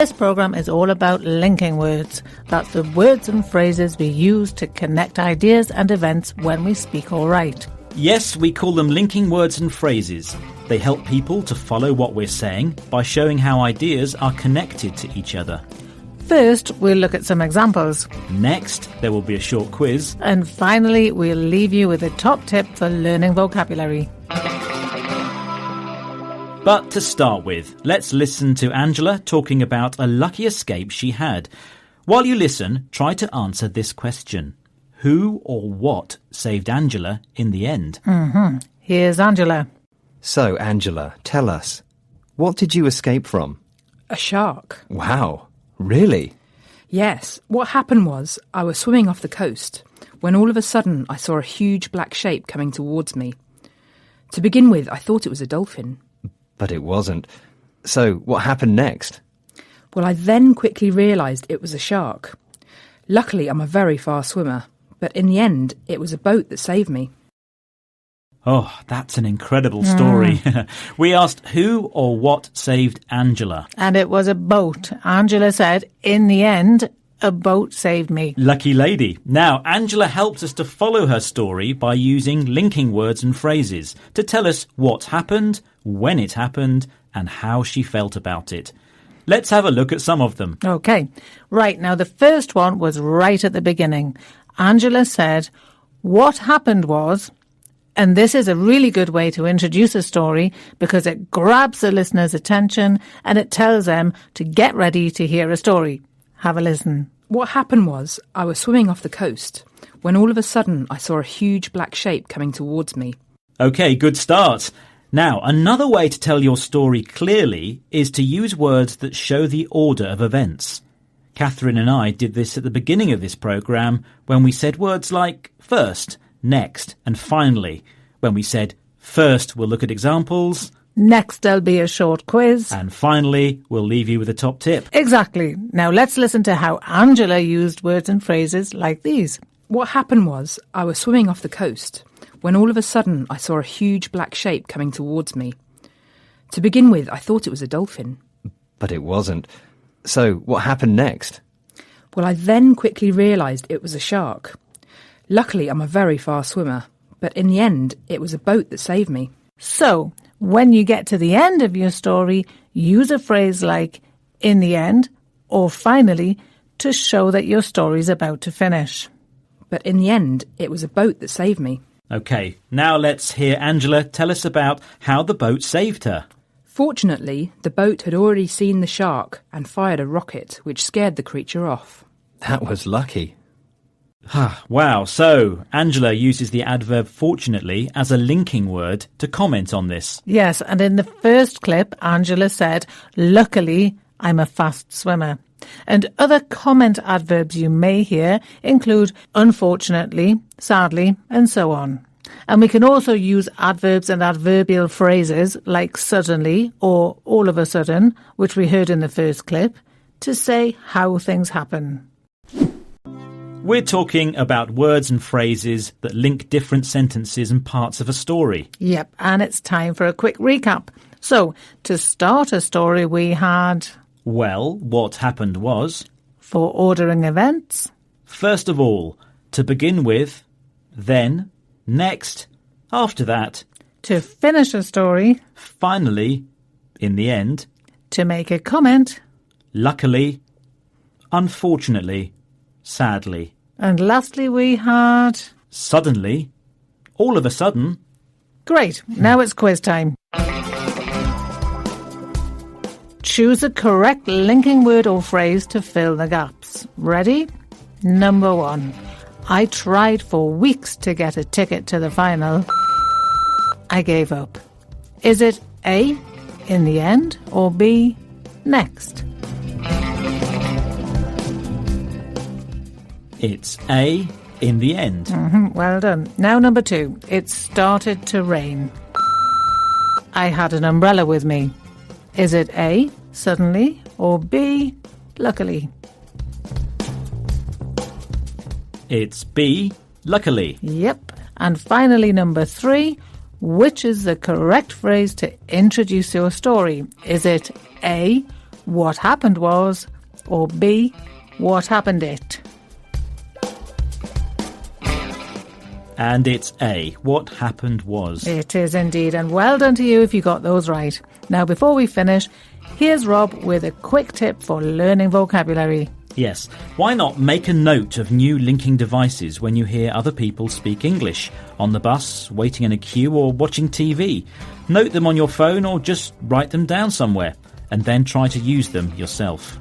This program is all about linking words. That's the words and phrases we use to connect ideas and events when we speak or write. Yes, we call them linking words and phrases. They help people to follow what we're saying by showing how ideas are connected to each other. First, we'll look at some examples. Next, there will be a short quiz. And finally, we'll leave you with a top tip for learning vocabulary. But to start with, let's listen to Angela talking about a lucky escape she had. While you listen, try to answer this question. Who or what saved Angela in the end? Here's Angela. So, Angela, tell us, what did you escape from? A shark. Wow, really? Yes, what happened was I was swimming off the coast when all of a sudden I saw a huge black shape coming towards me. To begin with, I thought it was a dolphin. But it wasn't. So, what happened next? Well, I then quickly realised it was a shark. Luckily, I'm a very fast swimmer, but in the end, it was a boat that saved me. Oh, that's an incredible story. We asked who or what saved Angela. And it was a boat. Angela said, in the end, a boat saved me. Lucky lady. Now, Angela helps us to follow her story by using linking words and phrases to tell us what happened, when it happened, and how she felt about it. Let's have a look at some of them. Okay. Right, now the first one was right at the beginning. Angela said, what happened was... And this is a really good way to introduce a story because it grabs the listener's attention and it tells them to get ready to hear a story. Have a listen. What happened was I was swimming off the coast when all of a sudden I saw a huge black shape coming towards me. Okay, good start. Now, another way to tell your story clearly is to use words that show the order of events. Catherine and I did this at the beginning of this programme when we said words like first, next and finally. When we said first we'll look at examples, next there'll be a short quiz, and finally we'll leave you with a top tip. Exactly. Now let's listen to how Angela used words and phrases like these. What happened was I was swimming off the coast when all of a sudden I saw a huge black shape coming towards me. To begin with, I thought it was a dolphin. But it wasn't. So, what happened next? Well, I then quickly realised it was a shark. Luckily, I'm a very fast swimmer, but in the end, it was a boat that saved me. So, when you get to the end of your story, use a phrase like in the end or finally to show that your story's about to finish. But in the end, it was a boat that saved me. Okay, now let's hear Angela tell us about how the boat saved her. Fortunately, the boat had already seen the shark and fired a rocket, which scared the creature off. That was lucky. Wow, so Angela uses the adverb fortunately as a linking word to comment on this. Yes, and in the first clip, Angela said, luckily, I'm a fast swimmer. And other comment adverbs you may hear include unfortunately, sadly, and so on. And we can also use adverbs and adverbial phrases like suddenly or all of a sudden, which we heard in the first clip, to say how things happen. We're talking about words and phrases that link different sentences and parts of a story. Yep, and it's time for a quick recap. So, to start a story we had... Well, what happened was... For ordering events... First of all, to begin with, then, next, after that... To finish a story... Finally, in the end... To make a comment... Luckily, unfortunately... Sadly. And lastly we had... Suddenly. All of a sudden. Great. Now it's quiz time. Choose a correct linking word or phrase to fill the gaps. Ready? Number 1. I tried for weeks to get a ticket to the final. I gave up. Is it A, in the end, or B, next? It's A, in the end. Well done. Now number 2. It started to rain. I had an umbrella with me. Is it A, suddenly, or B, luckily? It's B, luckily. Yep. And finally number 3. Which is the correct phrase to introduce your story? Is it A, what happened was, or B, what happened it? And it's A, what happened was. It is indeed, and well done to you if you got those right. Now, before we finish, here's Rob with a quick tip for learning vocabulary. Yes, why not make a note of new linking devices when you hear other people speak English, on the bus, waiting in a queue or watching TV. Note them on your phone or just write them down somewhere, and then try to use them yourself.